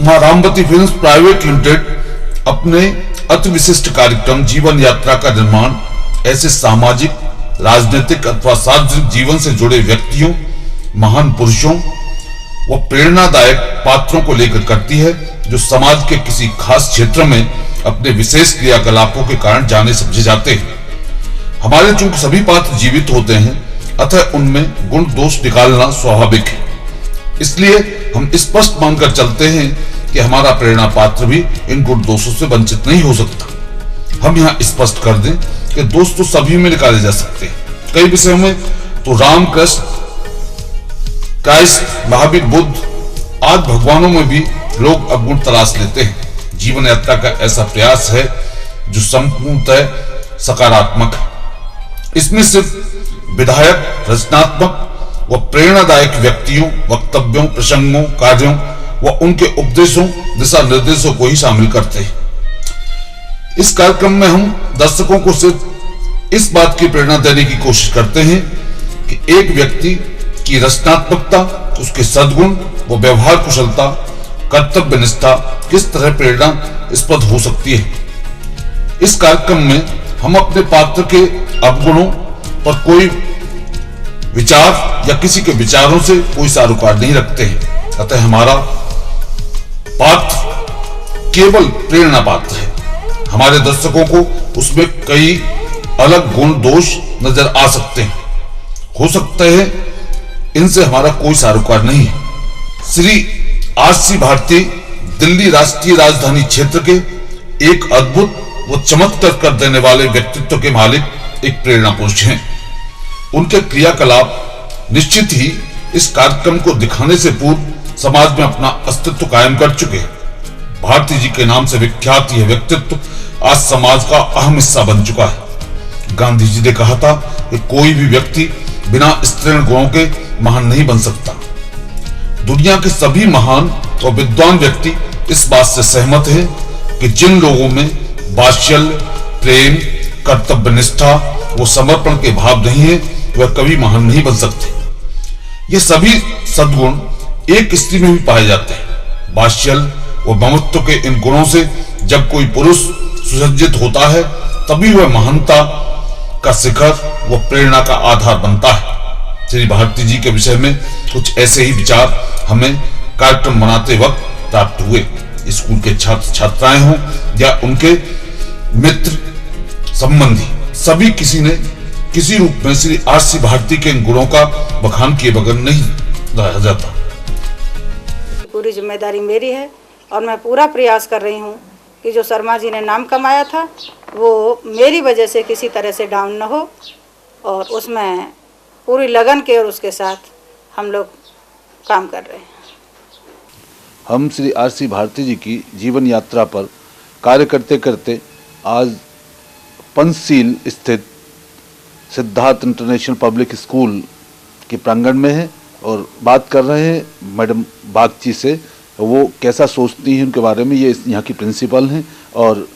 मां Ramwati films private limited अपने अति विशिष्ट कार्यक्रम जीवन यात्रा का निर्माण ऐसे सामाजिक, राजनीतिक अथवा सार्वजनिक जीवन से जुड़े व्यक्तियों, महान पुरुषों व प्रेरणादायक पात्रों को लेकर करती है, जो समाज के किसी खास क्षेत्र में अपने विशेष क्रियाकलापों के कारण जाने समझे जाते हैं। हमारे चूंकि सभी पात्र जीवित होते हैं, अतः उनमें गुण दोष निकालना स्वाभाविक है। इसलिए हम स्पष्ट मानकर चलते हैं कि हमारा प्रेरणा पात्र भी इन गुण दोषों से वंचित नहीं हो सकता। हम यहाँ स्पष्ट कर दें कि दोष तो सभी में निकाले जा सकते हैं। कई विषयों में तो राम, कृष्ण, क्राइस्ट, महावीर, बुद्ध आदि भगवानों में भी लोग अवगुण तलाश लेते हैं। जीवन यात्रा का ऐसा प्रयास है जो संपूर्णतः सकारात्मक है। इसमें सिर्फ विधायक, रचनात्मक व प्रेरणादायक व्यक्तियों, वक्तव्यों, प्रसंगों, कार्यों व उनके उपदेशों, दिशा निर्देशों को ही शामिल करते हैं। इस कार्यक्रम में हम दर्शकों को सिर्फ इस बात की प्रेरणा देने की कोशिश करते हैं कि एक व्यक्ति की रचनात्मकता, उसके सद्गुण व व्यवहार कुशलता, कर्तव्य निष्ठा किस तरह प्रेरणास्पद हो सकती है। इस कार्यक्रम में हम अपने पात्र के अवगुणों पर कोई विचार या किसी के विचारों से कोई सरोकार नहीं रखते हैं। अतः हमारा पात्र केवल प्रेरणा पात्र है। हमारे दर्शकों को उसमें कई अलग गुण दोष नजर आ सकते हैं, हो सकते हैं इनसे हमारा कोई सरोकार नहीं है। श्री RC भारती दिल्ली राष्ट्रीय राजधानी क्षेत्र के एक अद्भुत व चमत्कार कर देने वाले व्यक्तित्व के मालिक एक प्रेरणा पुरुष हैं। उनके क्रियाकलाप निश्चित ही इस कार्यक्रम को दिखाने से पूर्व समाज में अपना अस्तित्व कायम कर चुके हैं। भारती जी के नाम से विख्यात यह व्यक्तित्व आज समाज का अहम हिस्सा बन चुका है। गांधी जी ने कहा था कि कोई भी व्यक्ति बिना स्त्रीण गुणों के महान नहीं बन सकता। दुनिया के सभी महान और विद्वान व्यक्ति इस बात से सहमत हैं कि जिन लोगों में वात्सल्य, प्रेम, कर्तव्य निष्ठा वो समर्पण के भाव नहीं है, वह कभी महान नहीं बन सकते। ये सभी सद्गुण एक स्त्री में भी पाए जाते हैं। वात्सल्य व ममत्व के इन गुणों से जब कोई पुरुष सुसज्जित होता है, तभी वह महानता का शिखर व प्रेरणा का आधार बनता है। श्री भारती जी के विषय में कुछ ऐसे ही विचार हमें कार्यक्रम बनाते वक्त प्राप्त हुए। स्कूल के छात्र छात्राएं हों या उनके मित्र संबंधी, सभी किसी ने किसी रूप में श्री RC भारती के इन गुणों का बखान किए बगैर नहीं रहा जाता। पूरी जिम्मेदारी मेरी है और मैं पूरा प्रयास कर रही हूँ कि जो शर्मा जी ने नाम कमाया था वो मेरी वजह से किसी तरह से डाउन न हो, और उसमें पूरी लगन के और उसके साथ हम लोग काम कर रहे हैं। हम श्री RC भारती जी की जीवन यात्रा पर कार्य करते करते आज पंचशील स्थित सिद्धार्थ इंटरनेशनल पब्लिक स्कूल के प्रांगण में है और बात कर रहे हैं मैडम बागची से। वो कैसा सोचती हैं उनके बारे में। ये यहाँ की प्रिंसिपल हैं और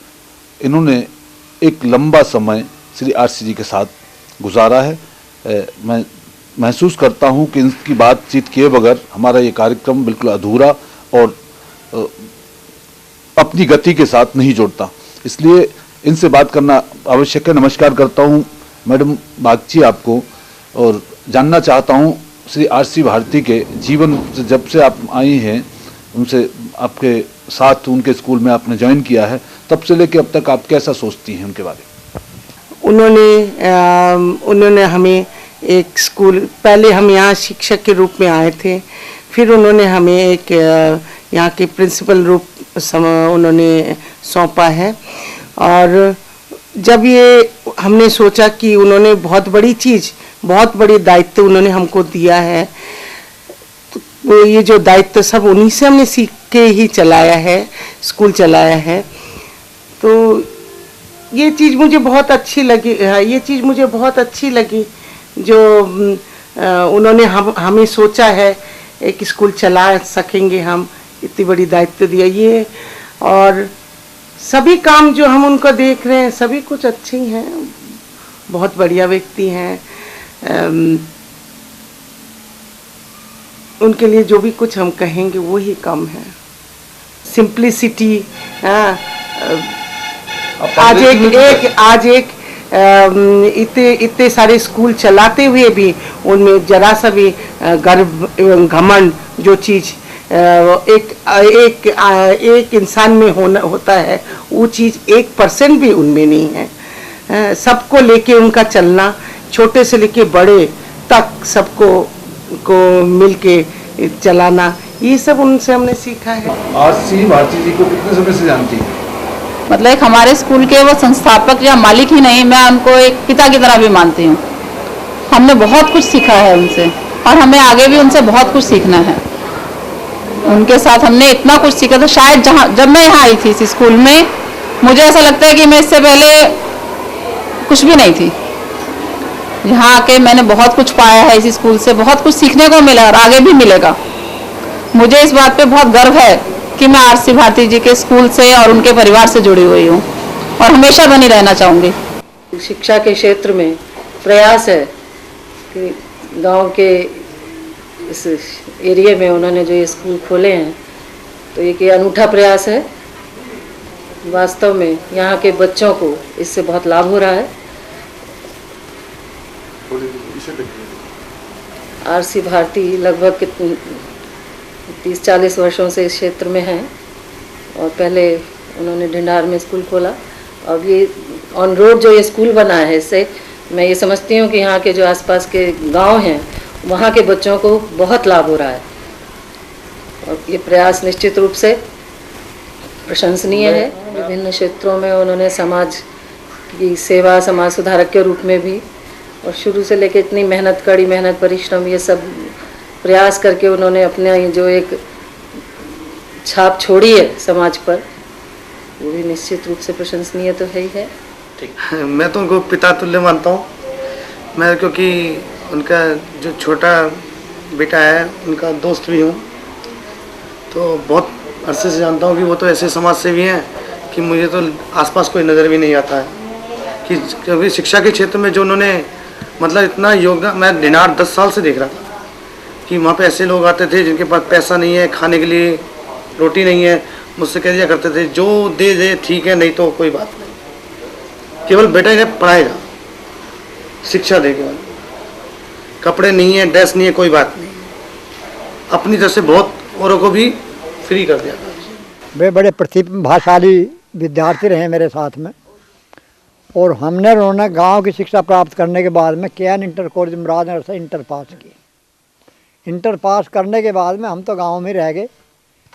इन्होंने एक लंबा समय श्री RC जी के साथ गुजारा है। मैं महसूस करता हूँ कि इनकी बातचीत किए बगैर हमारा ये कार्यक्रम बिल्कुल अधूरा और अपनी गति के साथ नहीं जुड़ता, इसलिए इनसे बात करना आवश्यक है। नमस्कार करता हूँ मैडम बागची आपको और जानना चाहता हूँ श्री RC भारती के जीवन जब से आप आई हैं, उनसे आपके साथ उनके स्कूल में आपने ज्वाइन किया है, तब से लेकर अब तक आप कैसा सोचती हैं उनके बारे में? उन्होंने हमें एक स्कूल, पहले हम यहाँ शिक्षक के रूप में आए थे, फिर उन्होंने हमें एक यहाँ के प्रिंसिपल रूप उन्होंने सौंपा है। और जब ये हमने सोचा कि उन्होंने बहुत बड़ी चीज़, बहुत बड़ी दायित्व उन्होंने हमको दिया है, तो ये जो दायित्व सब उन्हीं से हमने सीख के ही चलाया है, स्कूल चलाया है। तो ये चीज़ मुझे बहुत अच्छी लगी, ये चीज़ मुझे बहुत अच्छी लगी जो उन्होंने हमें सोचा है एक स्कूल चला सकेंगे हम, इतनी बड़ी दायित्व दिया ये। और सभी काम जो हम उनको देख रहे हैं सभी कुछ अच्छे ही हैं, बहुत बढ़िया व्यक्ति हैं। उनके लिए जो भी कुछ हम कहेंगे वो ही कम है। सिंप्लिसिटी। आज एक इतने सारे स्कूल चलाते हुए भी उनमें जरा सा भी गर्व एवं घमंड जो चीज़ एक इंसान में होता है, वो चीज़ 1% भी उनमें नहीं है। सबको लेके उनका चलना, छोटे से लेके बड़े तक सबको मिलके चलाना, ये सब उनसे हमने सीखा है। आरसी भारती जी को कितने समय से जानती हैं? मतलब एक हमारे स्कूल के वो संस्थापक या मालिक ही नहीं, मैं उनको एक पिता की तरह भी मानती हूँ। हमने बहुत कुछ सीखा है उनसे और हमें आगे भी उनसे बहुत कुछ सीखना है। उनके साथ हमने इतना कुछ सीखा था, शायद जब मैं यहाँ आई थी इस स्कूल में, मुझे ऐसा लगता है कि मैं इससे पहले कुछ भी नहीं थी। यहाँ आके मैंने बहुत कुछ पाया है, इस स्कूल से बहुत कुछ सीखने को मिला और आगे भी मिलेगा। मुझे इस बात पे बहुत गर्व है कि मैं आरसी भारती जी के स्कूल से और उनके परिवार से जुड़ी हुई हूँ और हमेशा बनी रहना चाहूँगी। शिक्षा के क्षेत्र में प्रयास है कि गांव के इस एरिया में उन्होंने जो ये स्कूल खोले हैं, तो ये अनूठा प्रयास है। वास्तव में यहाँ के बच्चों को इससे बहुत लाभ हो रहा है। आरसी भारती लगभग 30-40 वर्षों से इस क्षेत्र में हैं और पहले उन्होंने ढिंढार में स्कूल खोला। अब ये ऑन रोड जो ये स्कूल बना है, इससे मैं ये समझती हूँ कि यहाँ के जो आसपास के गांव हैं, वहाँ के बच्चों को बहुत लाभ हो रहा है और ये प्रयास निश्चित रूप से प्रशंसनीय है। विभिन्न क्षेत्रों में उन्होंने समाज की सेवा, समाज सुधारक के रूप में भी, और शुरू से लेकर इतनी मेहनत, कड़ी मेहनत, परिश्रम, ये सब प्रयास करके उन्होंने अपने जो एक छाप छोड़ी है समाज पर, वो भी निश्चित रूप से प्रशंसनीय तो है ही है। मैं तो उनको पिता तुल्य मानता हूँ मैं, क्योंकि उनका जो छोटा बेटा है उनका दोस्त भी हूँ, तो बहुत अरसे से जानता हूँ कि वो तो ऐसे समाज सेवी हैं कि मुझे तो आसपास कोई नज़र भी नहीं आता है कि क्योंकि शिक्षा के क्षेत्र में जो उन्होंने मतलब इतना योगदान, मैं ढिंढार 10 साल से देख रहा था कि वहाँ पे ऐसे लोग आते थे जिनके पास पैसा नहीं है, खाने के लिए रोटी नहीं है, मुझसे कह दिया करते थे जो दे दे ठीक है, नहीं तो कोई बात नहीं, केवल बेटा इन्हें पढ़ाएगा, शिक्षा देगा, कपड़े नहीं है, ड्रेस नहीं है, कोई बात नहीं, अपनी तरफ से बहुत औरों को भी फ्री कर दिया। वे बड़े प्रतिभाशाली विद्यार्थी रहे मेरे साथ में, और हमने उन्होंने गांव की शिक्षा प्राप्त करने के बाद में केएन इंटर कॉलेज मुरादनगर से इंटर पास की। इंटर पास करने के बाद में हम तो गांव में रह गए,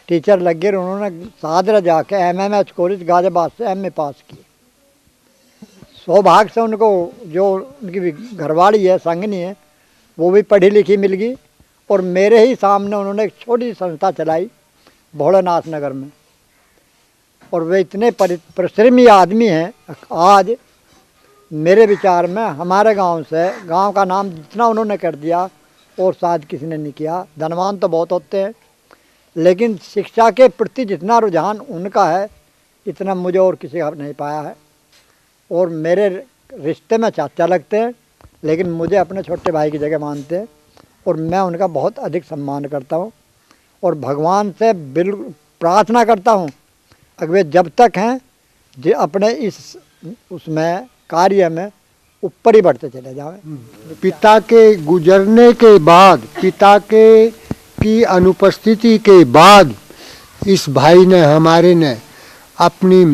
टीचर लग गए। उन्होंने सादरा जाके एमएमएच कॉलेज गाजियाबाद से एमए पास की। सौभाग्य से उनको जो उनकी घरवाली है, संगनी है, वो भी पढ़ी लिखी मिल गई, और मेरे ही सामने उन्होंने एक छोटी सी संस्था चलाई भोलेनाथ नगर में, और वे इतने परिश्रमी आदमी हैं। आज मेरे विचार में हमारे गांव से, गांव का नाम जितना उन्होंने कर दिया और शायद किसी ने नहीं किया। धनवान तो बहुत होते हैं, लेकिन शिक्षा के प्रति जितना रुझान उनका है, इतना मुझे और किसी का नहीं पाया है। और मेरे रिश्ते में चाचा लगते हैं, लेकिन मुझे अपने छोटे भाई की जगह मानते हैं, और मैं उनका बहुत अधिक सम्मान करता हूँ। और भगवान से बिल्कुल प्रार्थना करता हूँ अगर वे जब तक हैं जो अपने इस उसमें कार्य में ऊपर ही बढ़ते चले जाएं। पिता के गुजरने के बाद, पिता के की अनुपस्थिति के बाद इस भाई ने, हमारे ने अपनी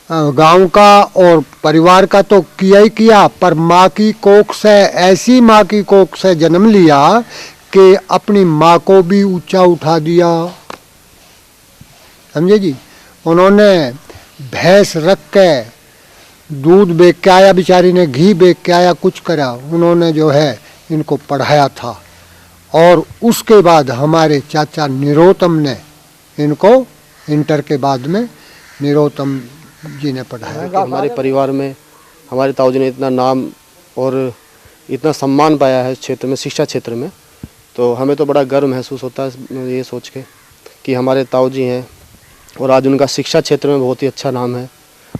गांव का और परिवार का तो किया ही किया, पर माँ की कोख से, ऐसी माँ की कोख से जन्म लिया कि अपनी माँ को भी ऊंचा उठा दिया। समझे जी? उन्होंने भैंस रख के दूध बेच के आया, बेचारी ने घी बेच के आया, कुछ करा, उन्होंने जो है इनको पढ़ाया था। और उसके बाद हमारे चाचा निरोतम ने इनको इंटर के बाद में निरोतम जी ने पढ़ाया। हमारे परिवार में हमारे ताऊ जी ने इतना नाम और इतना सम्मान पाया है क्षेत्र में, शिक्षा क्षेत्र में, तो हमें तो बड़ा गर्व महसूस होता है ये सोच के कि हमारे ताऊ जी हैं और आज उनका शिक्षा क्षेत्र में बहुत ही अच्छा नाम है,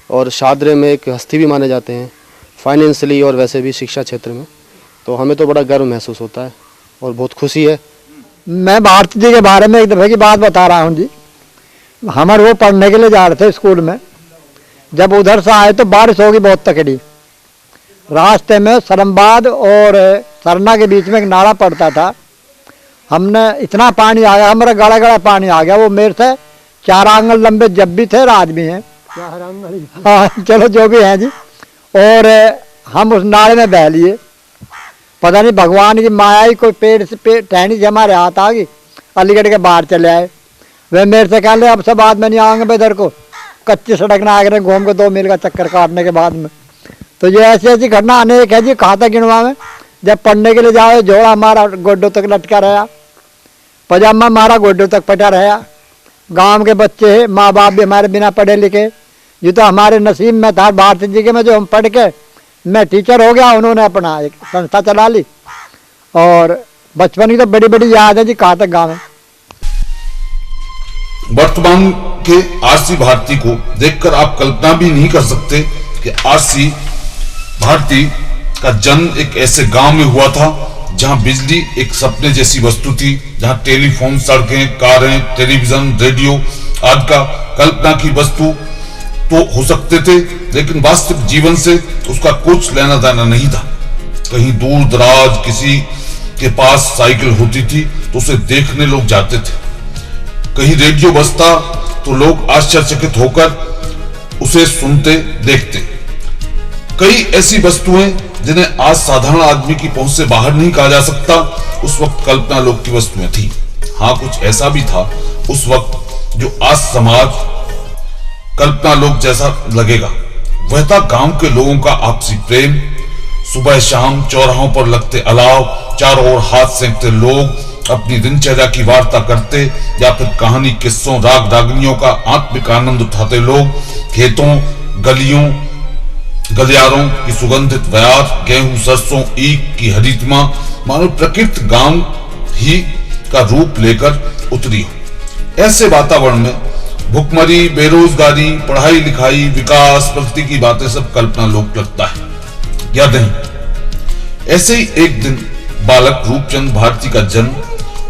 और शादरे में एक हस्ती भी माने जाते हैं फाइनेंशियली और वैसे भी शिक्षा क्षेत्र में। तो हमें तो बड़ा गर्व महसूस होता है और बहुत खुशी है। मैं भारती जी के बारे में एक दफ़े की बात बता रहा हूँ जी। हमारे वो पढ़ने के लिए जा रहे थे स्कूल में। जब उधर से आए तो बारिश होगी बहुत तकड़ी। रास्ते में सरमबाद और सरना के बीच में एक नाला पड़ता था। हमने इतना पानी आ गया, हमारा गड़ा गड़ा पानी आ गया। वो मेरे से 4 आंगल लंबे जब भी थे और आज भी हैं। हाँ चलो जो भी हैं जी। और हम उस नाले में बह लिए। पता नहीं भगवान की माया ही, कोई पेड़ से टहनी से हमारे हाथ आ गई, अलीगढ़ के बाहर चले आए। वे मेरे से कह ले अब से बाद में नहीं आएंगे इधर को, कच्ची सड़क ना आगे घूम के 2 मील का चक्कर काटने के बाद में। तो ये ऐसी ऐसी घटना अनेक है जी। कहाँ तक गिनवा में। जब पढ़ने के लिए जाओ जोड़ा हमारा गोड्डों तक लटका रहा, पजामा हमारा गोड्डों तक पटा रहा। गांव के बच्चे हैं, माँ बाप भी हमारे बिना पढ़े लिखे। ये तो हमारे नसीब में था भारती जी के में, जो हम पढ़ के मैं टीचर हो गया। उन्होंने अपना एक संस्था चला ली और बचपन की तो बड़ी बड़ी याद है जी। कहाँ तक गाँव में। वर्तमान के आरसी भारती को देखकर आप कल्पना भी नहीं कर सकते कि आरसी भारती का जन्म एक ऐसे गांव में हुआ था जहां बिजली एक सपने जैसी वस्तु थी, जहां टेलीफोन, सड़कें, कारें, टेलीविजन, रेडियो आदि का कल्पना की वस्तु तो हो सकते थे, लेकिन वास्तविक जीवन से उसका कुछ लेना देना नहीं था। कहीं दूर दराज किसी के पास साइकिल होती थी तो उसे देखने लोग जाते थे। कहीं रेडियो बजता तो लोग आश्चर्यचकित होकर उसे सुनते देखते। कई ऐसी वस्तुएं जिन्हें आज साधारण आदमी की पहुंच से बाहर नहीं कहा जा सकता, उस वक्त कल्पना लोक की वस्तुएं थी। हाँ, कुछ ऐसा भी था उस वक्त जो आज समाज कल्पना लोक जैसा लगेगा। वह था गांव के लोगों का आपसी प्रेम। सुबह शाम चौराहों पर लगते अलाव, चारों ओर हाथ सेंकते लोग अपनी दिनचर्या की वार्ता करते या फिर कहानी, किस्सों, राग रागनियों का आत्मिक आनंद उठाते लोग खेतों, गलियों, गलियारों की सुगंधित बयार, गेहूं, सरसों, ईख की हरितमा मानो प्रकृति गांव ही का रूप लेकर उतरी हो। ऐसे वातावरण में भुखमरी, बेरोजगारी, पढ़ाई लिखाई, विकास, प्रगति की बातें सब कल्पना लोक लगता है, या नहीं? ऐसे ही एक दिन बालक रूपचंद भारती का जन्म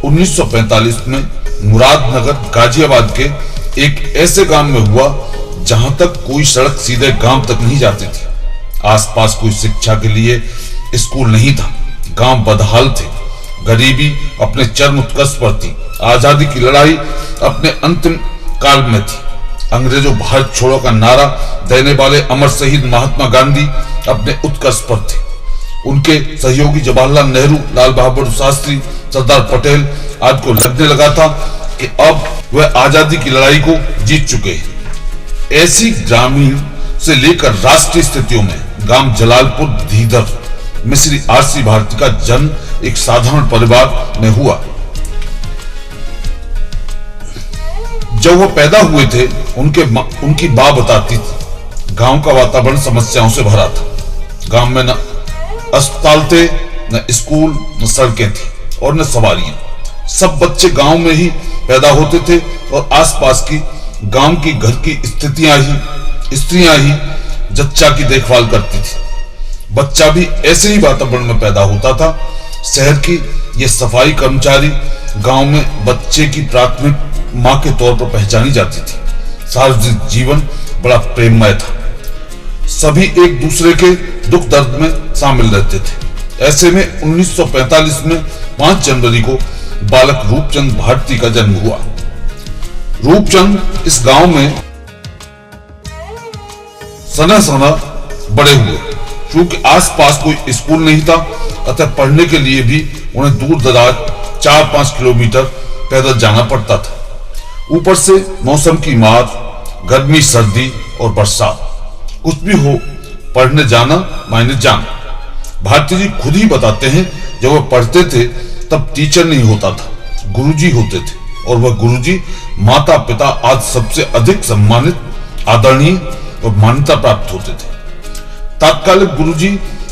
1945 में मुरादनगर, गाजियाबाद के एक ऐसे गांव में हुआ जहां तक कोई सड़क सीधे गांव तक नहीं जाती थी। आसपास कोई शिक्षा के लिए स्कूल नहीं था। गांव बदहाल थे। गरीबी अपने चरम उत्कर्ष पर थी। आजादी की लड़ाई अपने अंतिम काल में थी। अंग्रेजों भारत छोड़ो का नारा देने वाले अमर शहीद महात्मा गांधी अपने उत्कर्ष पर थे। उनके सहयोगी जवाहरलाल नेहरू, लाल बहादुर शास्त्री, सरदार पटेल आदि को लगने लगा था कि अब वह आजादी की लड़ाई को जीत चुके हैं। ऐसी ग्रामीण से लेकर राष्ट्रीय स्थितियों में गांव जलालपुर धीधर में श्री आरसी भारती का जन्म एक साधारण परिवार में हुआ। जब वो पैदा हुए थे उनकी मां बताती थी गांव का वातावरण समस्याओं से भरा था। गांव में न अस्पताल थे, न स्कूल, न सड़कें थी और न सवारियां। सब बच्चे गांव में ही पैदा होते थे और आसपास की गांव की घर की स्त्रियां ही जच्चा की देखभाल करती थी। बच्चा भी ऐसे ही वातावरण में पैदा होता था। शहर की ये सफाई कर्मचारी गांव में बच्चे की प्राथमिक मां के तौर पर पहचानी जाती थी। सार्वजनिक जीवन बड़ा प्रेममय था। सभी एक दूसरे के दुख दर्द में शामिल रहते थे। ऐसे में 1945 में 5 जनवरी को बालक रूपचंद भारती का जन्म हुआ। रूपचंद इस गांव में सना बड़े हुए। क्योंकि आसपास कोई स्कूल नहीं था, अतः पढ़ने के लिए भी उन्हें दूर दराज 4-5 किलोमीटर पैदल जाना पड़ता था। ऊपर से मौसम की मार, गर्मी, सर्दी और बरसात, कुछ भी हो पढ़ने जाना मायने जाना। भारती जी खुद ही बताते हैं जब वह पढ़ते थे तब टीचर नहीं होता था, गुरुजी होते थे और वह गुरुजी माता पिता आज सबसे अधिक सम्मानित, आदरणीय और मान्यता प्राप्त होते थे। तात्कालिक गुरुजी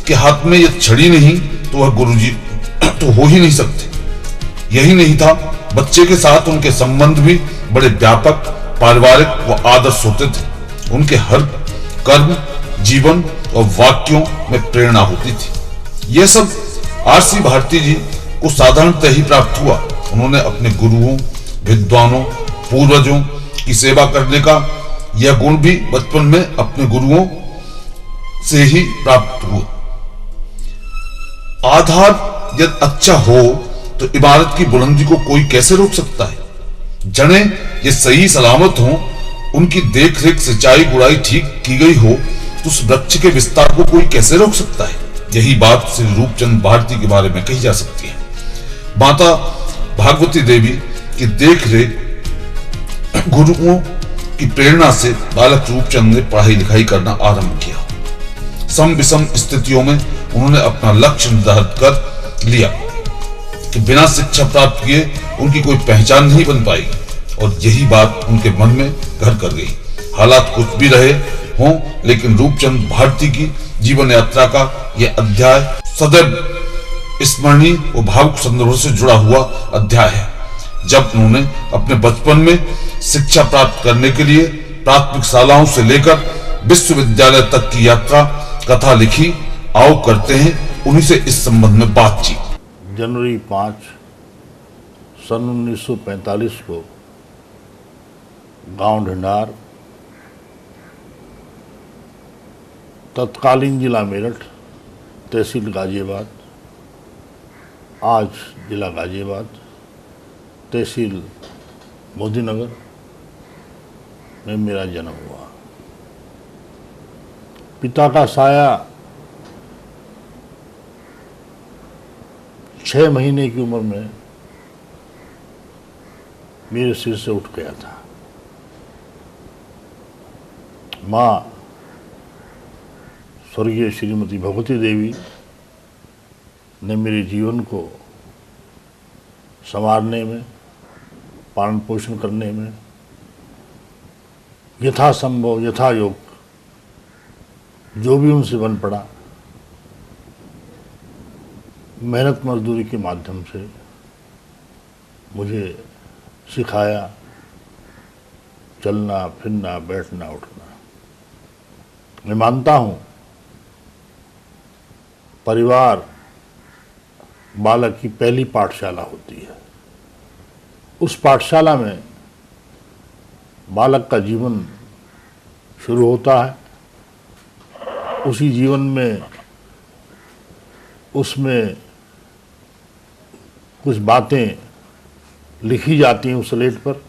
के हाथ में यह छड़ी नहीं तो वह गुरुजी तो हो ही नहीं सकते। यही नहीं था, बच्चे के साथ उनके संबंध भी बड़े व्यापक, पारिवारिक व आदर्श होते थे। उनके हर कर्म, जीवन और वाक्यों में प्रेरणा होती थी। यह सब आरसी भारती जी को साधारणतः ही प्राप्त हुआ। उन्होंने अपने गुरुओं, विद्वानों, पूर्वजों की सेवा करने का यह गुण भी बचपन में अपने गुरुओं से ही प्राप्त हुआ। आधार यदि अच्छा हो तो इमारत की बुलंदी को कोई कैसे रोक सकता है। जड़ें ये सही सलामत हो, उनकी देख रेख सिंचाई गुड़ाई ठीक की गई हो तो उस वृक्ष के विस्तार को कोई कैसे रोक सकता है। यही बात श्री रूपचंद भारती के बारे में कही जा सकती है। माता भागवती देवी की देख रेख गुरुओं की प्रेरणा से बालक रूपचंद ने पढ़ाई लिखाई करना आरंभ किया। सम विषम स्थितियों में उन्होंने अपना लक्ष्य निर्धारित कर लिया कि बिना शिक्षा प्राप्त किए उनकी कोई पहचान नहीं बन पाएगी, और यही बात उनके मन में घर कर गई। हालात कुछ भी रहे हों, लेकिन रूपचंद भारती की जीवन यात्रा का यह अध्याय सदैव स्मरणीय और भावुक संदर्भ से जुड़ा हुआ अध्याय है। जब उन्होंने अपने बचपन में शिक्षा प्राप्त करने के लिए प्राथमिक शालाओं से लेकर विश्वविद्यालय तक की यात्रा कथा लिखी, आओ करते हैं उन्हीं से इस संबंध में बातचीत। जनवरी 5 सन 1945 को गांव ढिंढार, तत्कालीन जिला मेरठ, तहसील गाजियाबाद, आज जिला गाजियाबाद, तहसील मोदीनगर में मेरा जन्म हुआ। पिता का साया 6 महीने की उम्र में मेरे सिर से उठ गया था। माँ स्वर्गीय श्रीमती भगवती देवी ने मेरे जीवन को संवारने में, पालन पोषण करने में यथासंभव यथायोग जो भी उनसे बन पड़ा मेहनत मजदूरी के माध्यम से मुझे सिखाया, चलना फिरना बैठना उठना। मैं मानता हूँ परिवार बालक की पहली पाठशाला होती है। उस पाठशाला में बालक का जीवन शुरू होता है। उसी जीवन में उसमें कुछ बातें लिखी जाती हैं उस स्लेट पर,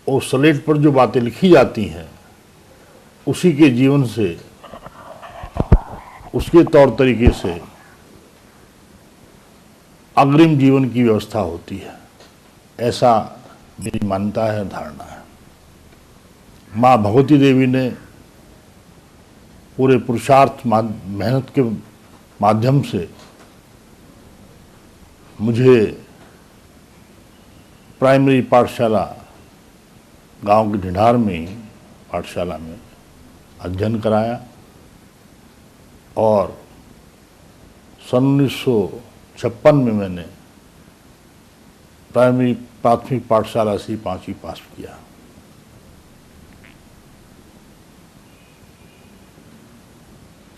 और स्लेट पर जो बातें लिखी जाती हैं उसी के जीवन से, उसके तौर तरीके से अग्रिम जीवन की व्यवस्था होती है। ऐसा मेरी मान्यता है, धारणा है। माँ भगवती देवी ने पूरे पुरुषार्थ मेहनत के माध्यम से मुझे प्राइमरी पाठशाला गांव के ढिंढार में ही पाठशाला में अध्ययन कराया, और सन 1956 में मैंने प्राथमिक पाठशाला से 5वीं पास किया।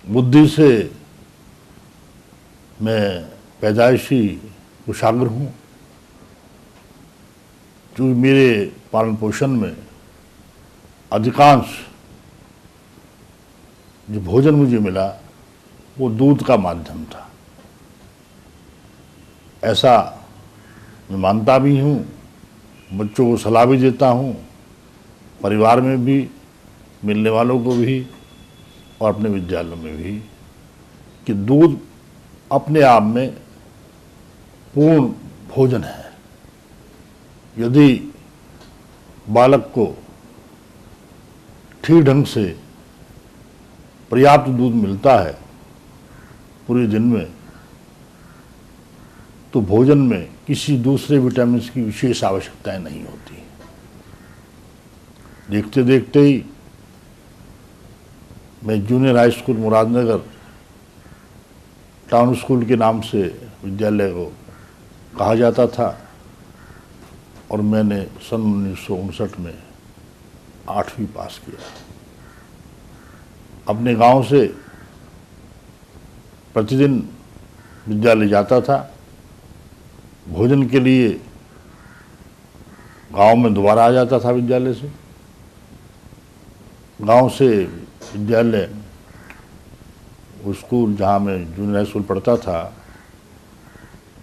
बुद्धि से मैं पैदाइशी कुशाग्र हूँ, जो मेरे पालन पोषण में अधिकांश जो भोजन मुझे मिला वो दूध का माध्यम था। ऐसा मैं मानता भी हूँ, बच्चों को सलाह भी देता हूँ, परिवार में भी, मिलने वालों को भी और अपने विद्यालयों में भी, कि दूध अपने आप में पूर्ण भोजन है। यदि बालक को ठीक ढंग से पर्याप्त दूध मिलता है पूरे दिन में, तो भोजन में किसी दूसरे विटामिन की विशेष आवश्यकताएं नहीं होती। देखते देखते ही मैं junior high school Muradnagar, town school के नाम से विद्यालय को कहा जाता था, और मैंने सन 1959 में 8वीं पास किया। अपने गांव से प्रतिदिन विद्यालय जाता था। भोजन के लिए गांव में दोबारा आ जाता था विद्यालय से। गांव से विद्यालय, वो स्कूल जहाँ मैं जूनियर हाई स्कूल पढ़ता था,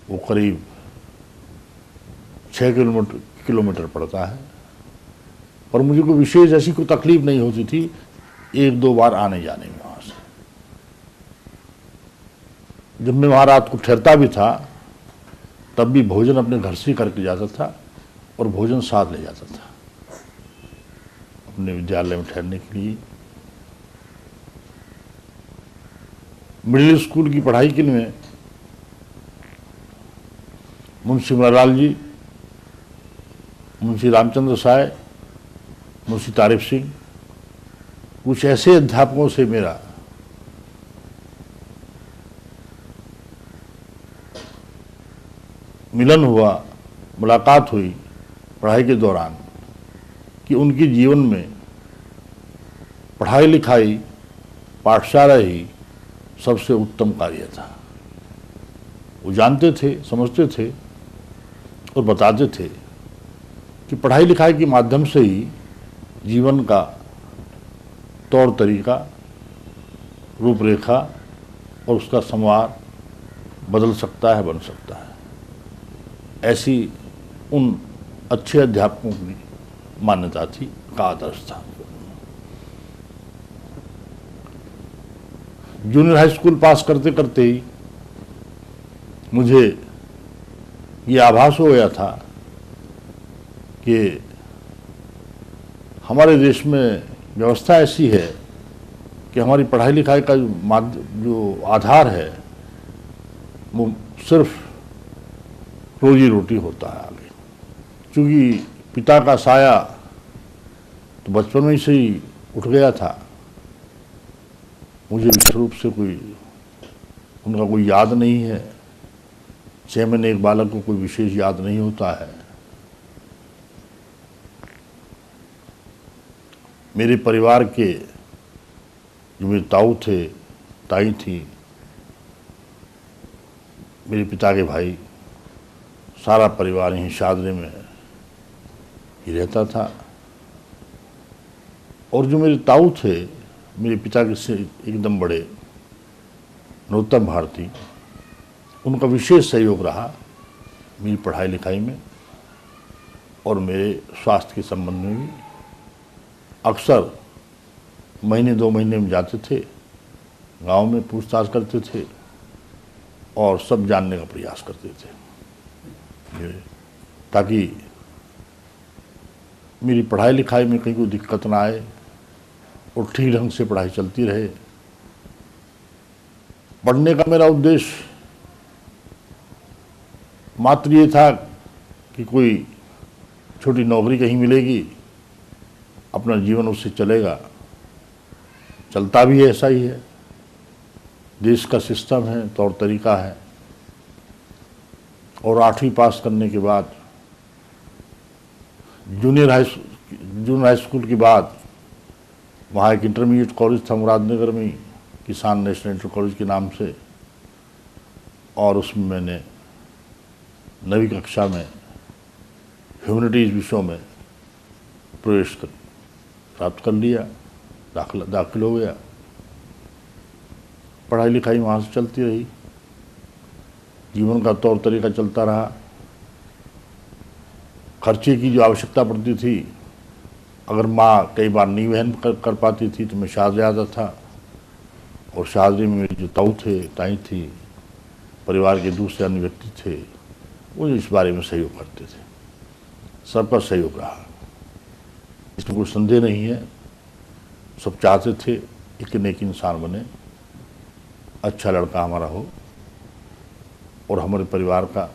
वो करीब 6 किलोमीटर पड़ता है। और मुझे कोई विशेष ऐसी कोई तकलीफ नहीं होती थी 1-2 बार आने जाने में वहाँ से। जब मैं वहाँ रात को ठहरता भी था तब भी भोजन अपने घर से करके जाता था और भोजन साथ ले जाता था अपने विद्यालय में ठहरने के लिए। मिडिल स्कूल की पढ़ाई के लिए मुंशी मरालाल जी, मुंशी रामचंद्र साय, मुंशी तारिफ सिंह, कुछ ऐसे अध्यापकों से मेरा मिलन हुआ, मुलाकात हुई पढ़ाई के दौरान, कि उनके जीवन में पढ़ाई लिखाई, पाठशाला ही सबसे उत्तम कार्य था। वो जानते थे, समझते थे और बताते थे कि पढ़ाई लिखाई के माध्यम से ही जीवन का तौर तरीका, रूपरेखा और उसका संवार बदल सकता है, बन सकता है। ऐसी उन अच्छे अध्यापकों की मान्यता थी, का आदर्श था। जूनियर हाई स्कूल पास करते करते ही मुझे ये आभास हो गया था कि हमारे देश में व्यवस्था ऐसी है कि हमारी पढ़ाई लिखाई का जो आधार है वो सिर्फ रोजी रोटी होता है आगे। क्योंकि पिता का साया तो बचपन में से ही उठ गया था, मुझे विशेष रूप से उनका कोई याद नहीं है। 6 महीने एक बालक को कोई विशेष याद नहीं होता है। मेरे परिवार के जो मेरे ताऊ थे, ताई थी, मेरे पिता के भाई, सारा परिवार यहीं शादरे में ही रहता था। और जो मेरे ताऊ थे, मेरे पिता के से एकदम बड़े, नरोत्तम भारती, उनका विशेष सहयोग रहा मेरी पढ़ाई लिखाई में और मेरे स्वास्थ्य के संबंध में भी। अक्सर महीने 2 महीने में जाते थे, गांव में पूछताछ करते थे और सब जानने का प्रयास करते थे, ताकि मेरी पढ़ाई लिखाई में कहीं कोई दिक्कत ना आए और ठीक ढंग से पढ़ाई चलती रहे। पढ़ने का मेरा उद्देश्य मात्र ये था कि कोई छोटी नौकरी कहीं मिलेगी, अपना जीवन उससे चलेगा। चलता भी ऐसा ही है, देश का सिस्टम है, तौर तरीका है। और 8वीं पास करने के बाद जूनियर हाई स्कूल के बाद वहाँ एक इंटरमीडिएट कॉलेज था मुरादनगर में, किसान नेशनल इंटर कॉलेज के नाम से, और उसमें मैंने 9वीं कक्षा में ह्यूमैनिटीज़ विषयों में प्रवेश प्राप्त कर लिया, दाखिल हो गया। पढ़ाई लिखाई वहाँ से चलती रही, जीवन का तौर तरीका चलता रहा। खर्चे की जो आवश्यकता पड़ती थी, अगर माँ कई बार नहीं वहन कर पाती थी तो मैं शादरे आता था, और शादरे में मेरे जो ताऊ थे, ताई थी, परिवार के दूसरे अन्य व्यक्ति थे, वो इस बारे में सहयोग करते थे। सबका सहयोग रहा, इसमें कोई संदेह नहीं है। सब चाहते थे एक नेक इंसान बने, अच्छा लड़का हमारा हो और हमारे परिवार का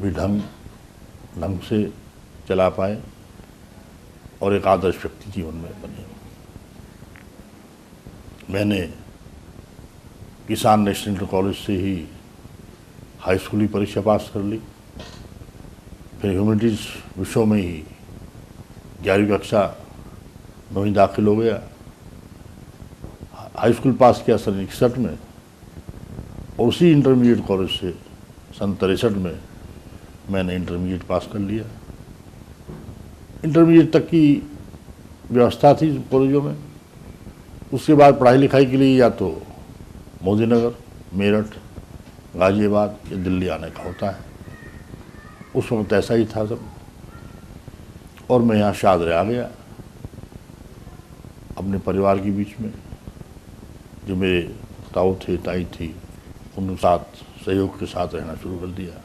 भी ढंग से चला पाए और एक आदर्श व्यक्ति जीवन में बने। मैंने किसान नेशनल इंटर कॉलेज से ही हाई स्कूल की परीक्षा पास कर ली, फिर ह्यूमैनिटीज़ विषयों में ही 11वीं कक्षा 9वीं दाखिल हो गया। हाई स्कूल पास किया सन 61 में, और उसी इंटरमीडिएट कॉलेज से सन 63 में मैंने इंटरमीडिएट पास कर लिया। इंटरमीडिएट तक की व्यवस्था थी कॉलेजों में। उसके बाद पढ़ाई लिखाई के लिए या तो मोदीनगर, मेरठ, गाजियाबाद या दिल्ली आने का होता है। उस वक्त ऐसा ही था सब। और मैं यहाँ शादरे आ गया अपने परिवार के बीच में। जो मेरे ताऊ थे, ताई थी, उनके साथ सहयोग के साथ रहना शुरू कर दिया।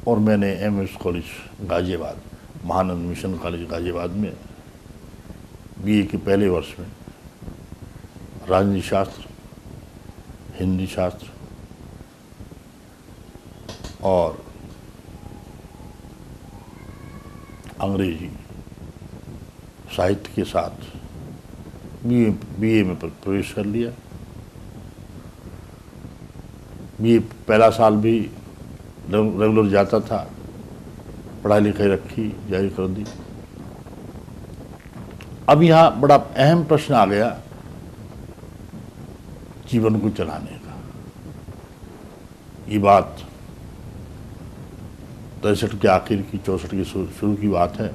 और मैंने MS college Ghaziabad, Mahanand mission college Ghaziabad में बीए के पहले वर्ष में राजनीति शास्त्र, हिंदी शास्त्र और अंग्रेजी साहित्य के साथ बीए में प्रवेश कर लिया। बीए पहला साल भी रेगुलर जाता था, पढ़ाई लिखाई रखी, जारी कर दी। अब यहाँ बड़ा अहम प्रश्न आ गया जीवन को चलाने का। ये बात 63 के आखिर की, 64 की शुरू की बात है,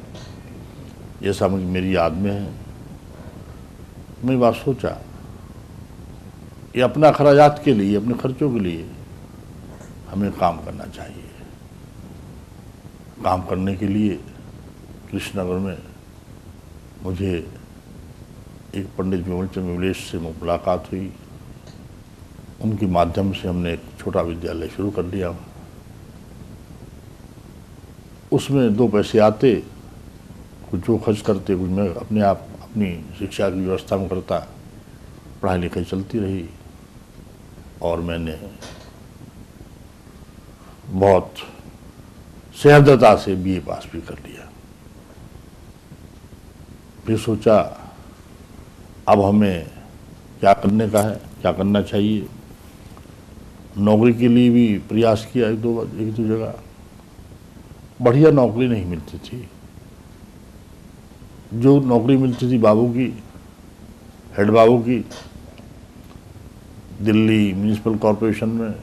जैसा मेरी याद में है। मैं बात सोचा, ये अपना खर्चात के लिए, अपने खर्चों के लिए हमें काम करना चाहिए। काम करने के लिए कृष्णनगर में मुझे एक पंडित विमल चंद्र विमलेश से मुलाकात हुई। उनके माध्यम से हमने एक छोटा विद्यालय शुरू कर दिया। उसमें 2 पैसे आते, कुछ वो खर्च करते, कुछ मैं अपने आप अपनी शिक्षा की व्यवस्था में करता। पढ़ाई लिखाई चलती रही और मैंने बहुत सहृदयता से बीए पास भी कर लिया। फिर सोचा अब हमें क्या करने का है, क्या करना चाहिए। नौकरी के लिए भी प्रयास किया एक दो जगह। बढ़िया नौकरी नहीं मिलती थी। जो नौकरी मिलती थी बाबू की, हेड बाबू की, दिल्ली म्यूनिसिपल कॉरपोरेशन में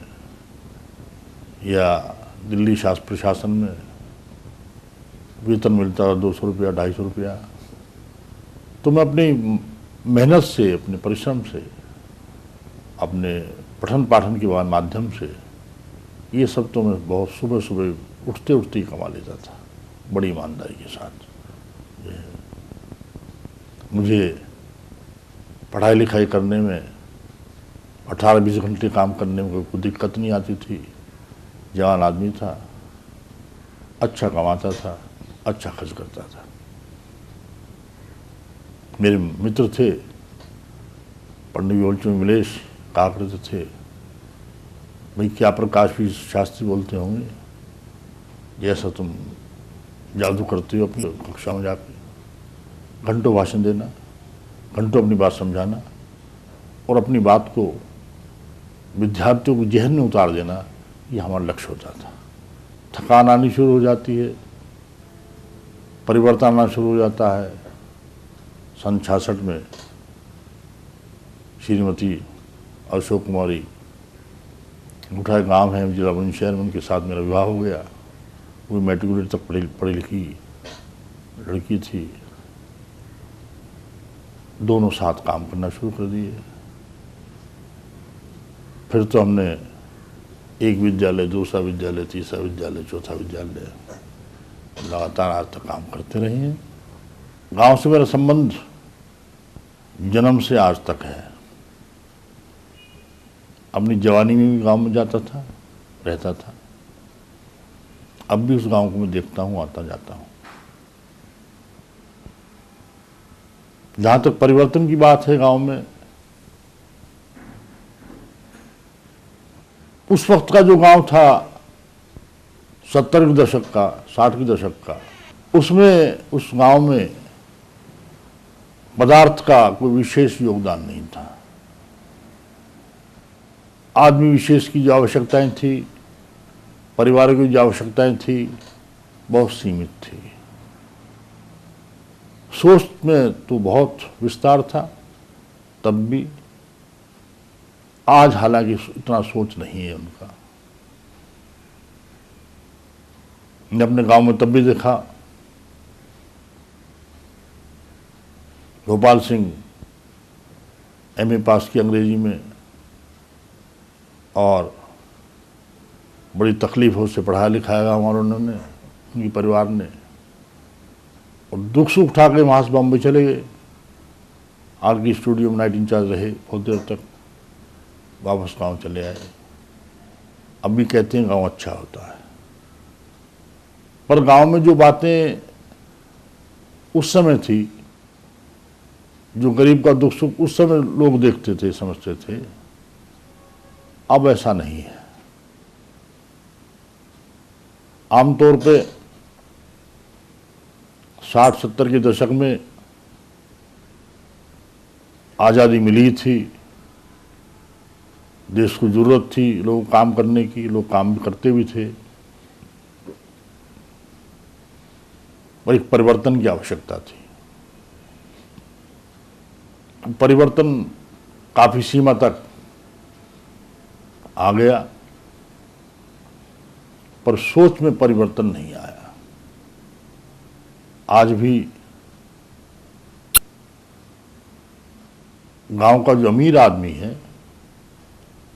या दिल्ली शासन प्रशासन में वेतन मिलता था 200 रुपया, 250 रुपया। तो मैं अपनी मेहनत से, अपने परिश्रम से, अपने पठन पाठन के माध्यम से ये सब तो मैं बहुत सुबह सुबह उठते उठते ही कमा लेता था, बड़ी ईमानदारी के साथ। मुझे पढ़ाई लिखाई करने में 18-20 घंटे काम करने में कोई दिक्कत नहीं आती थी। जवान आदमी था, अच्छा कमाता था, अच्छा खर्च करता था। मेरे मित्र थे पंडित विमल चंद्र विमलेश, कहा करते थे, भाई क्या प्रकाश भी शास्त्री बोलते होंगे, जैसा तुम जादू करते हो अपनी कक्षा में जाकर, घंटों भाषण देना, घंटों अपनी बात समझाना और अपनी बात को विद्यार्थियों को जहन में उतार देना, ये हमारा लक्ष्य होता था। थकान आनी शुरू हो जाती है, परिवर्तन आना शुरू हो जाता है। सन 66 में श्रीमती अशोक कुमारी गुठाई गांव है, जिला बुलंदशहर में, उनके साथ मेरा विवाह हो गया। वो मैट्रिकुलेट तक पढ़ी लिखी लड़की थी। दोनों साथ काम करना शुरू कर दिए। फिर तो हमने एक विद्यालय, दूसरा विद्यालय, तीसरा विद्यालय, चौथा विद्यालय लगातार आज तक काम करते रहे हैं। गांव से मेरा संबंध जन्म से आज तक है। अपनी जवानी में भी गांव में जाता था, रहता था। अब भी उस गांव को मैं देखता हूँ, आता जाता हूँ। जहाँ तक परिवर्तन की बात है गांव में, उस वक्त का जो गांव था 70 के दशक का, 60 के दशक का, उसमें उस गांव में पदार्थ का कोई विशेष योगदान नहीं था। आदमी विशेष की जो आवश्यकताएं थी, परिवार की जो आवश्यकताएं थी, बहुत सीमित थी। सोच में तो बहुत विस्तार था तब भी। आज हालांकि इतना सोच नहीं है उनका। मैंने अपने गांव में तब भी देखा, गोपाल सिंह एमए पास की अंग्रेजी में और बड़ी तकलीफ़ों से पढ़ाया लिखाया गाँव वालों ने, उनके परिवार ने, और दुख सुख उठा के वहाँ से बॉम्बे चले गए। आर की स्टूडियो में नाइट इंचार्ज रहे बहुत देर तक, वापस गांव चले आए। अब भी कहते हैं गांव अच्छा होता है, पर गांव में जो बातें उस समय थी, जो गरीब का दुख सुख उस समय लोग देखते थे, समझते थे, अब ऐसा नहीं है। आमतौर पे 60-70 के दशक में आज़ादी मिली थी, देश को जरूरत थी लोग काम करने की, लोग काम भी करते भी थे, पर एक परिवर्तन की आवश्यकता थी। परिवर्तन काफी सीमा तक आ गया, पर सोच में परिवर्तन नहीं आया। आज भी गांव का जो अमीर आदमी है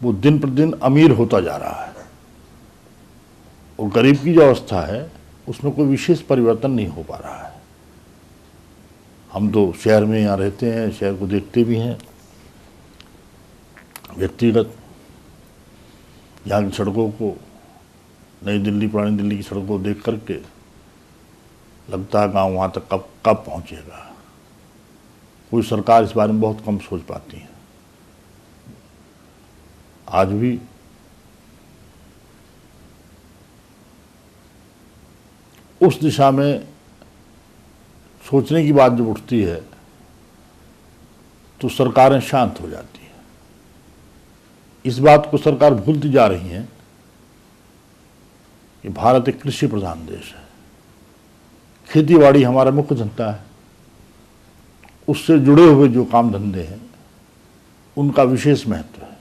वो दिन प्रतिदिन अमीर होता जा रहा है, और गरीब की जो अवस्था है उसमें कोई विशेष परिवर्तन नहीं हो पा रहा है। हम तो शहर में यहाँ रहते हैं, शहर को देखते भी हैं व्यक्तिगत। यहाँ की सड़कों को, नई दिल्ली पुरानी दिल्ली की सड़कों को देख करके लगता है गांव वहाँ तक कब पहुँचेगा। कोई सरकार इस बारे में बहुत कम सोच पाती है। आज भी उस दिशा में सोचने की बात जब उठती है तो सरकारें शांत हो जाती हैं। इस बात को सरकार भूलती जा रही है कि भारत एक कृषि प्रधान देश है, खेतीबाड़ी हमारा मुख्य धंधा है, उससे जुड़े हुए जो काम धंधे हैं उनका विशेष महत्व है।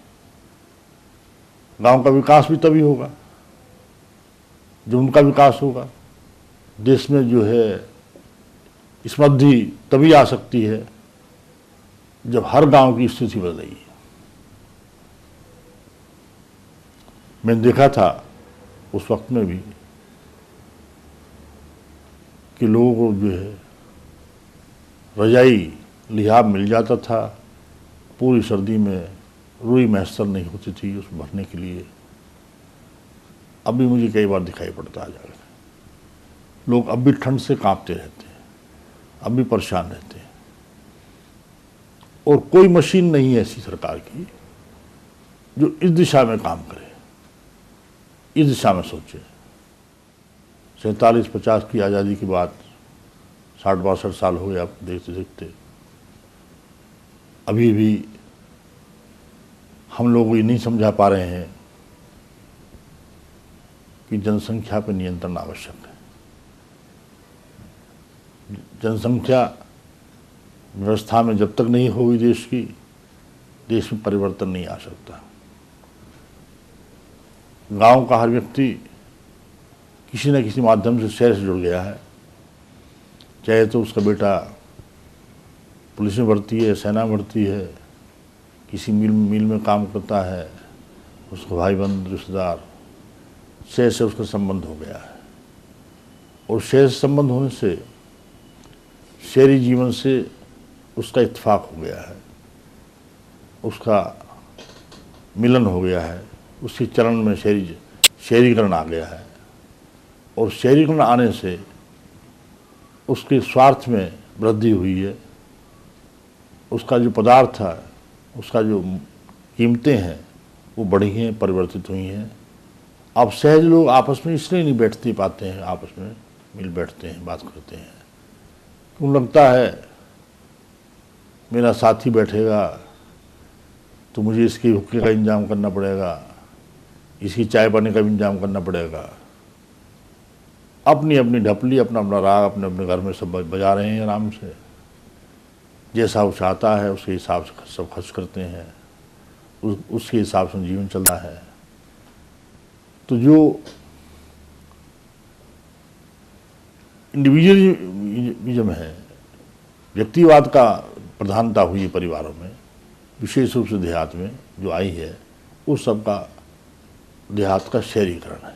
गांव का विकास भी तभी होगा जब उनका विकास होगा। देश में जो है समृद्धि तभी आ सकती है जब हर गांव की स्थिति बदलेगी। मैंने देखा था उस वक्त में भी कि लोगों को जो है रजाई लिहाफ मिल जाता था, पूरी सर्दी में रुई मैसर नहीं होती थी उस भरने के लिए। अब भी मुझे कई बार दिखाई पड़ता है जाकर, लोग अब भी ठंड से कांपते रहते हैं, अब भी परेशान रहते हैं, और कोई मशीन नहीं है ऐसी सरकार की जो इस दिशा में काम करे, इस दिशा में सोचे। 47-50 की आज़ादी के बाद 60-62 साल हो गए आप देखते देखते, अभी भी हम लोग ये नहीं समझा पा रहे हैं कि जनसंख्या पर नियंत्रण आवश्यक है। जनसंख्या व्यवस्था में जब तक नहीं होगी देश की, देश में परिवर्तन नहीं आ सकता। गांव का हर व्यक्ति किसी न किसी माध्यम से शहर से जुड़ गया है, चाहे तो उसका बेटा पुलिस में भर्ती है, सेना में भर्ती है, किसी मिल में काम करता है, उसका भाई बंधु रिश्तेदार, शहर से उसका संबंध हो गया है। और शहर से संबंध होने से शहरी जीवन से उसका इत्तेफाक हो गया है, उसका मिलन हो गया है, उसके चरण में शहरीकरण आ गया है। और शहरीकरण आने से उसके स्वार्थ में वृद्धि हुई है, उसका जो पदार्थ है, उसका जो कीमतें हैं वो बढ़ी हैं, परिवर्तित हुई हैं। अब सहज लोग आपस में इसलिए नहीं बैठते पाते हैं, आपस में मिल बैठते हैं, बात करते हैं, उनको लगता है मेरा साथी बैठेगा तो मुझे इसके हुक्के का इंतजाम करना पड़ेगा, इसकी चाय पानी का भी इंतजाम करना पड़ेगा। अपनी अपनी ढपली, अपना अपना राग अपने अपने घर में सब बजा रहे हैं आराम से, जैसा वो चाहता है उसके हिसाब से सब खर्च करते हैं, उसके हिसाब से जीवन चलता है। तो जो इंडिविजुअलिज्म है, व्यक्तिवाद का प्रधानता हुई है परिवारों में, विशेष रूप से देहात में जो आई है, उस सब का देहात का शहरीकरण है।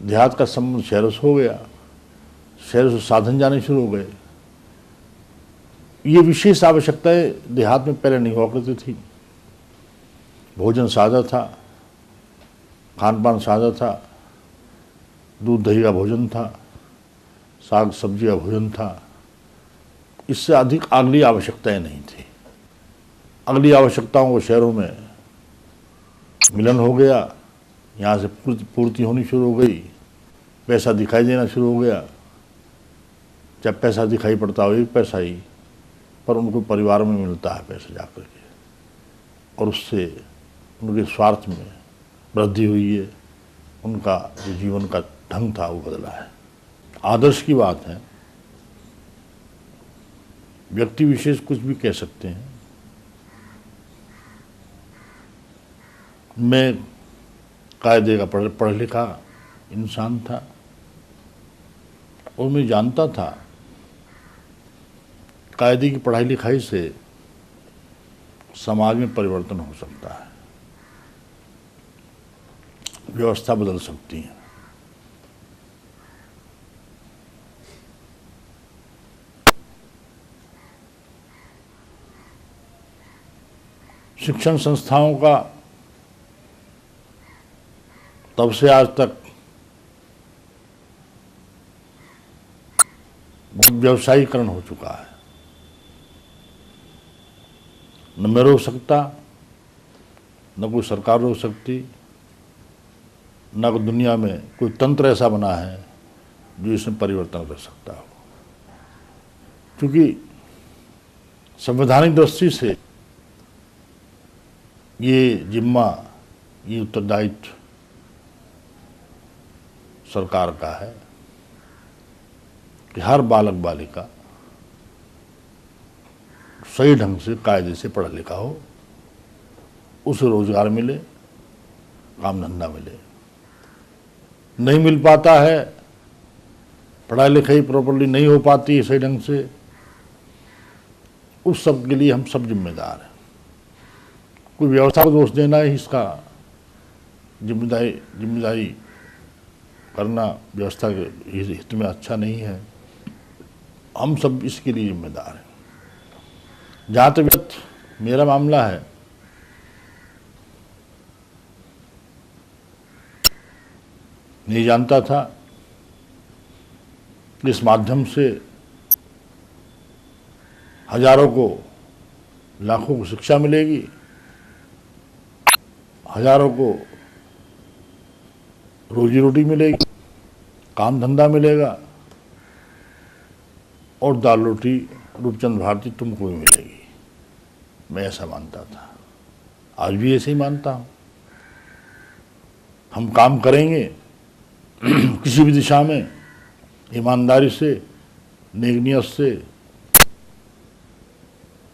देहात का संबंध शहरों से हो गया, शहरों से साधन जाने शुरू हो गए। ये विशेष आवश्यकताएं देहात में पहले नहीं हुआ करती थी। भोजन सादा था, खान पान सादा था, दूध दही का भोजन था, साग सब्जी का भोजन था। इससे अधिक अगली आवश्यकताएं नहीं थी। अगली आवश्यकताओं को शहरों में मिलन हो गया, यहाँ से पूर्ति होनी शुरू हो गई, पैसा दिखाई देना शुरू हो गया। जब पैसा दिखाई पड़ता हो एक पैसा ही, पर उनको परिवार में मिलता है पैसा जाकर के, और उससे उनके स्वार्थ में वृद्धि हुई है। उनका जो जीवन का ढंग था वो बदला है। आदर्श की बात है, व्यक्ति विशेष कुछ भी कह सकते हैं। मैं कायदे का पढ़ लिखा इंसान था और मैं जानता था कायदे की पढ़ाई लिखाई से समाज में परिवर्तन हो सकता है, व्यवस्था बदल सकती है। शिक्षण संस्थाओं का तब से आज तक बहुत व्यवसायीकरण हो चुका है। न मैं रोक सकता, न कोई सरकार रोक सकती, न कोई दुनिया में कोई तंत्र ऐसा बना है जो इसमें परिवर्तन कर सकता हो। क्योंकि संवैधानिक दृष्टि से ये जिम्मा, ये उत्तरदायित्व सरकार का है कि हर बालक बालिका सही ढंग से कायदे से पढ़ा लिखा हो, उसे रोजगार मिले, काम धंधा मिले। नहीं मिल पाता है, पढ़ाई लिखाई प्रॉपर्ली नहीं हो पाती सही ढंग से, उस सब के लिए हम सब जिम्मेदार हैं। कोई व्यवस्था को दोष देना ही इसका जिम्मेदारी करना व्यवस्था के हित में अच्छा नहीं है। हम सब इसके लिए जिम्मेदार हैं। जहाँ तक मेरा मामला है, नहीं जानता था कि इस माध्यम से हजारों को, लाखों को शिक्षा मिलेगी, हजारों को रोजी रोटी मिलेगी, काम धंधा मिलेगा, और दाल रोटी रूपचंद भारती तुमको भी मिलेगी। मैं ऐसा मानता था, आज भी ऐसे ही मानता हूँ। हम काम करेंगे किसी भी दिशा में ईमानदारी से, नेक नियत से,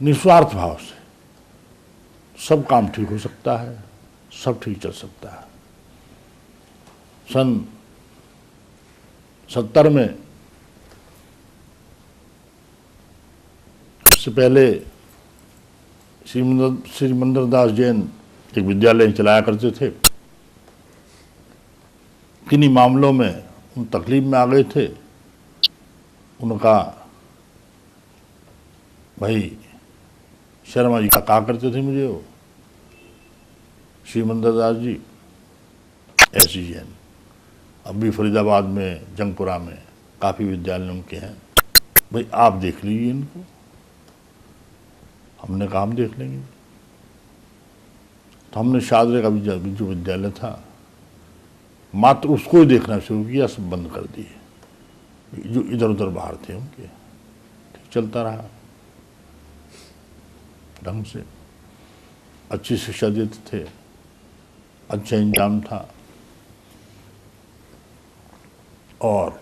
निस्वार्थ भाव से, सब काम ठीक हो सकता है, सब ठीक चल सकता है। सन 70 में, इससे पहले श्री मंदिर दास जैन एक विद्यालय चलाया करते थे। किन्हीं मामलों में उन तकलीफ में आ गए थे। उनका भाई शर्मा जी कहा करते थे मुझे, वो श्री मंदिर दास जी ऐसी जैन, अब भी फरीदाबाद में, जंगपुरा में काफ़ी विद्यालय उनके हैं। भाई आप देख लीजिए इनको। हमने कहा हम देख लेंगे। तो हमने शादरे का जो विद्यालय था, मात्र उसको ही देखना शुरू किया, सब बंद कर दिए। जो इधर उधर बाहर थे उनके, ठीक चलता रहा ढंग से, अच्छी शिक्षा देते थे, अच्छा इंतजाम था। और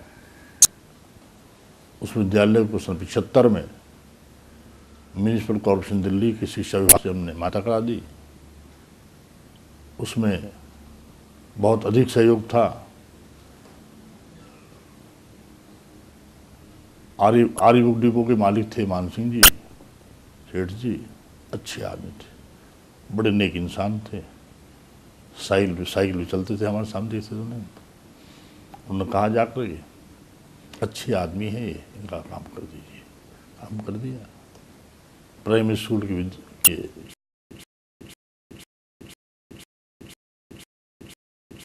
उस विद्यालय को सन 75 में म्यूनिसिपल कॉर्पोरेशन दिल्ली की शिक्षा विभाग से हमने माता करा दी। उसमें बहुत अधिक सहयोग था। आर्य बुक डिपो के मालिक थे मान सिंह जी, सेठ जी, अच्छे आदमी थे, बड़े नेक इंसान थे। साइकिल भी चलते थे हमारे सामने से। उन्होंने कहा जाकर ये अच्छे आदमी है, ये इनका काम कर दीजिए। काम कर दिया। प्राइमरी स्कूल के